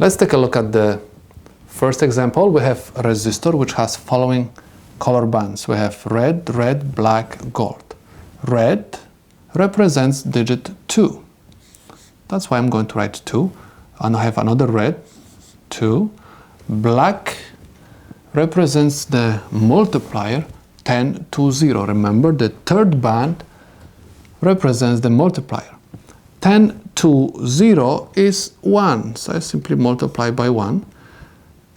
Let's take a look at the first example. We have a resistor which has following color bands. We have red, red, black, gold. Red represents digit 2. That's why I'm going to write 2. And I have another red, 2. Black represents the multiplier 10 to 0. Remember, the third band represents the multiplier. 10 to 0 is 1, so I simply multiply by 1.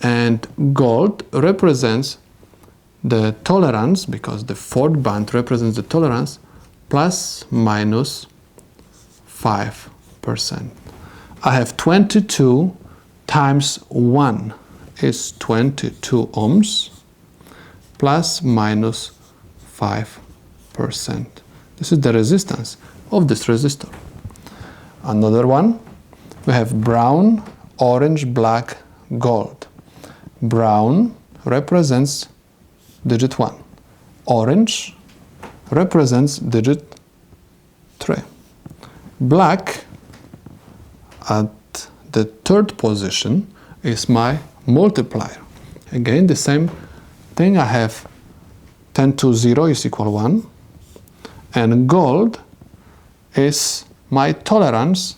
And gold represents the tolerance, because the fourth band represents the tolerance, plus minus 5%. I have 22 times 1 is 22 ohms, plus minus 5%. This is the resistance of this resistor. Another one, we have brown, orange, black, gold. Brown represents digit 1. Orange represents digit 3. Black at the third position is my multiplier. Again, the same thing. I have 10 to 0 is equal 1. And gold is my tolerance,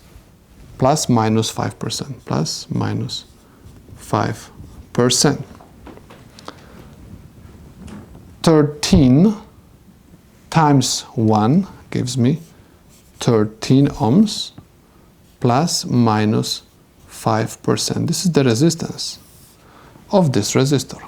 plus minus 5%. Plus minus 5%. 13 times 1 gives me 13 ohms, plus minus 5%. This is the resistance of this resistor.